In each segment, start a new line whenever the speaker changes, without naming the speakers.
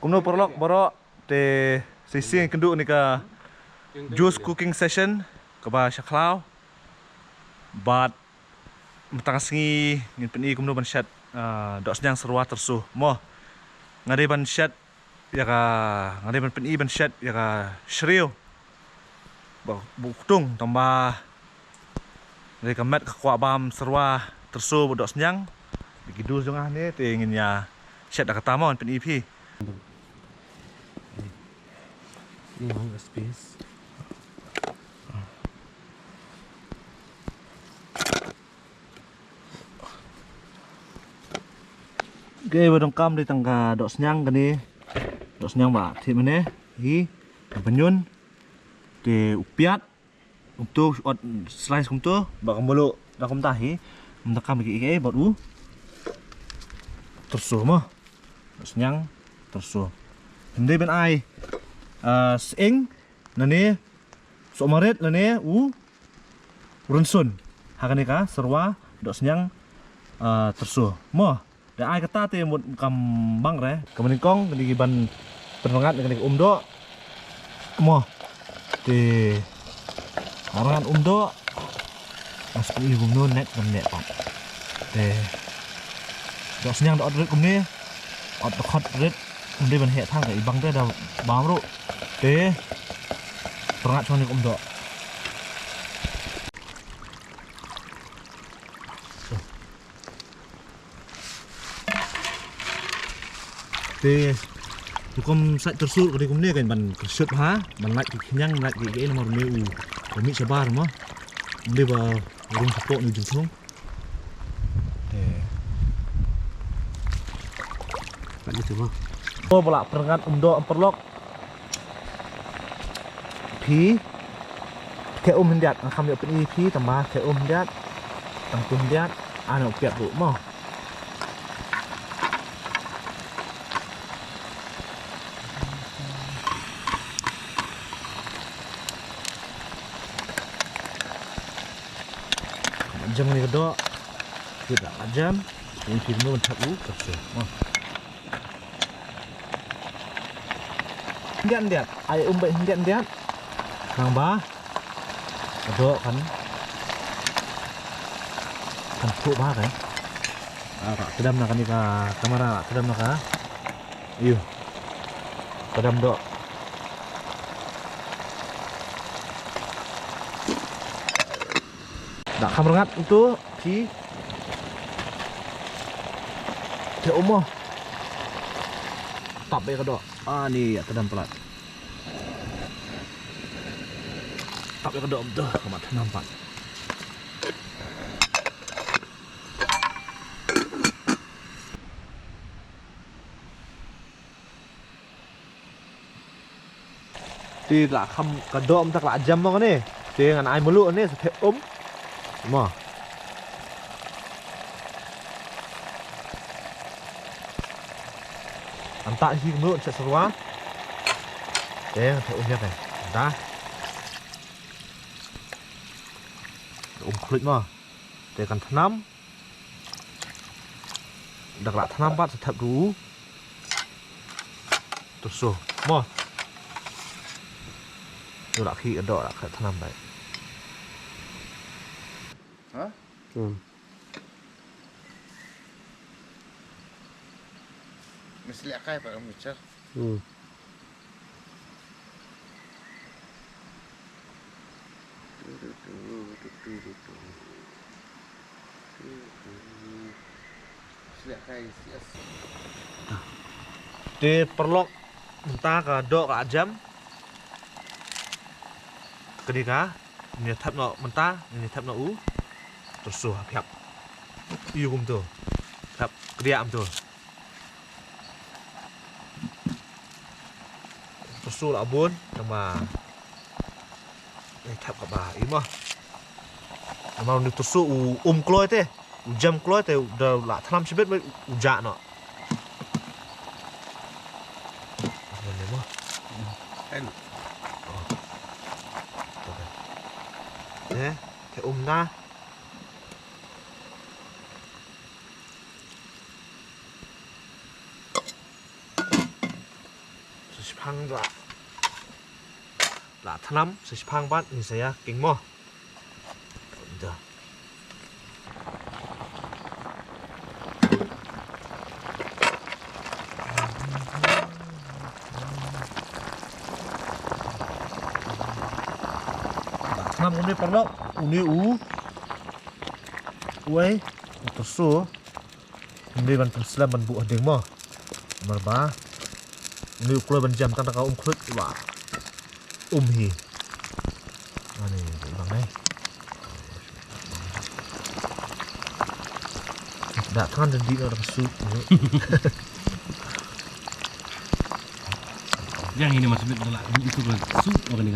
Kumno perlok borok te sisi kenduk ni ka juice cooking session ke ba syaklau. Bat metang singi ngin peni kumno ban syat dok senyang serwa tersuh. Mo ngade ban syat ya ka ngade ban peni ban syat ya ka shriu. Buktung tambah ngade ka mat ka kwa bam serwa tersuh dok senyang. Begitu jongah ni te ngin ya syat dak tamon peni pi.
Ini mau space.
Oke, badong kam di tangga dok senyang kani. Dok senyang ba thi mene hi penyun di upiat untuk slice kumtu ba kambolo da kum tahi mentakam iki bot u tersuh mah dok senyang tersuh. Hindi ben ai sing nani somaret nani runsun hakani ka serwa dok senyang tersuh mo da ai kata te mut kambang re kemeningkong kini ban penengat kini do mo te orangan do masuk ibu nun net kan net pak te dok senyang dok rit kumni ot khot rit kumni ban he thang ka ibang te da bam ru te penengat choni do te hukum sat tersul kali kumne kan ban kersut ha ban lak kenyang lak ge nomor meu kami sabar mah mbe ba urung sepok ni jung te
Pak gitu mah.
oh bolak perengat do perlok pi ke hendak ngam yo pen pi tambah ke hendak tangtung hendak anu piat bu mah jam ni kedok kita jam ini film mencat kerja hendak dia ai umbai hendak dia nang ba kedok kan tuh ba kan pak kedam nak ni ka kamera kedam nak ka iyo kedam dok dak kamrengat itu si dia umah tap be kedok ni ya kedam pelat tap be kedok betul kamat nampak thì là không cần độ tak là jam mau ni thì ngan ai mulu ni sẽ semua antak hi mulu sẽ serwa để phải ôm này ta klik mah để kan tanam dak la tanam pat tetap dulu terus mah tôi đã khi ở đó đã khởi tham đấy.
Hả? Mesti lihat kai pak kamu cer. Lihat kai sias.
Di perlok entah ke dok ke jam. Ketika ini tap no mentah ini tap no terus suh hap iyo kum tu tap kediam tu terus suh abun sama ini tap apa ini mah sama ini terus suh kloy teh jam kloy teh udah lah tanam sebet ujak no ini mah cái na Sepang lah tanam sepang bat ini saya king mo. Udah. Tanam ini perlu ini uai tersu. Ini ban perselam ban bu adeng mo. Nomor ba. Ini ukuran ban jam tanah kau kulit wah. Hi. Ini bang Dak kan dan di orang sup.
Yang ini maksudnya adalah itu kan sup orang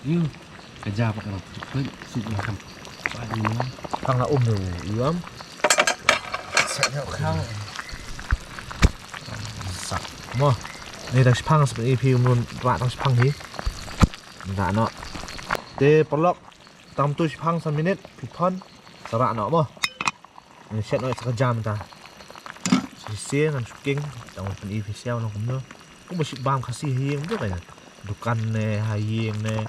ini kerja apa kan sup makan apa ini
Kang na ni iam.
Saya kang.
Sak. Mo. Ni dah sepang seperti EP mun rak tang sepang hi. Ndak no. Te pelok tam tu sepang 1 minit pipon serak no mo. Ni set no sekejam ta. Sisi ngan suking tang pen EP sel no kumno. Cũng một bam khasi hieng tu kan. Dukan ne hayeng ne.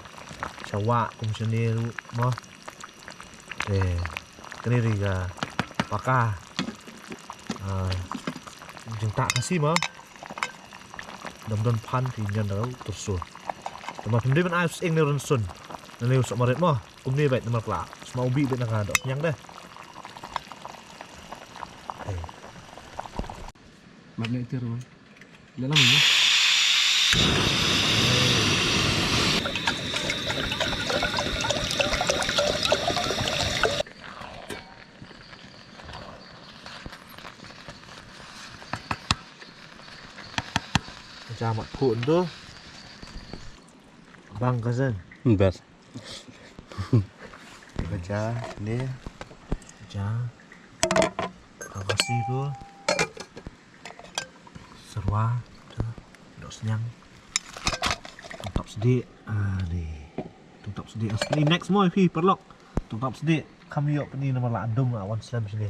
Cawa kum sini mo. Kini riga paka. Jeng tak kasih mah. Dom pan thì nhân đâu tụt xuống. Mà hôm nay bên ai anh nêu xuân, nêu sợ mà rệt mah. Hôm nay vậy mà lạ, mau bị bên nào đọc nhang đây.
Mặt này tiêu rồi. Lấy lắm mình.
Cha mặt phụn tu. Bang kazen.
Best.
Baca ni.
Ja. Kasih tu. Serwa. Dok senyang. Tungtap sedik. Ni. Tungtap sedik. Ni next more pi perlok. Tungtap sedik. Kami yok ni nama la adum awan slam sini.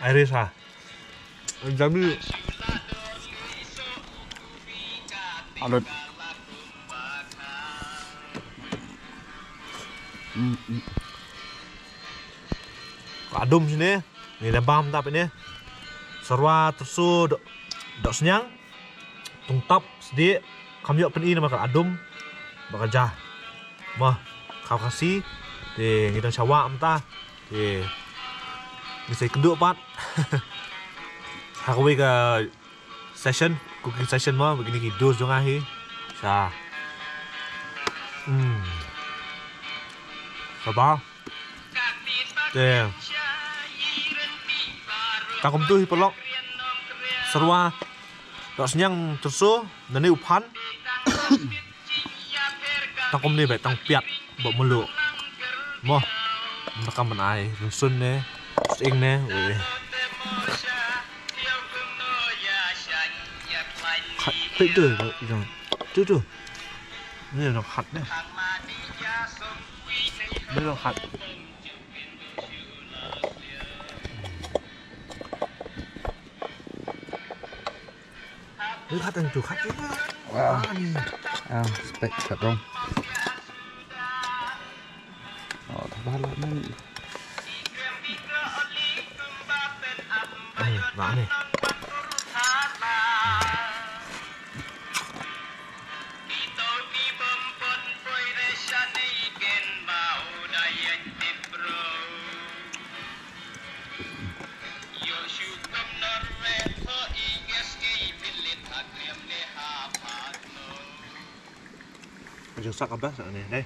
Iris ah. Jambi.
Alut.
Adum sini. Ni lembam tap ini. Serwa tersu dok senyang. Tungtap sedik. Kami yok pen nama kal adum. Bakal jah. Mah kau kasih. Di kita cawa mentah. Di bisa kenduk pat. Aku ke session, cooking session mah begini hidup dong ahi. Sa. Sabar. Deh. Takom tu hipolok. Serwa. Dok senyang tersu, nani upan. Takom ni baik tang piat, buat melu. Moh. Mereka menai, rusun ne. Sing nè, khát tới đời rồi, chưa, đây là khát đấy, đây là khát, đây khát thành chủ khát chứ,
Spek thật không? Thật ba lắm.
Vả này. Masak apa saat ini? Đây.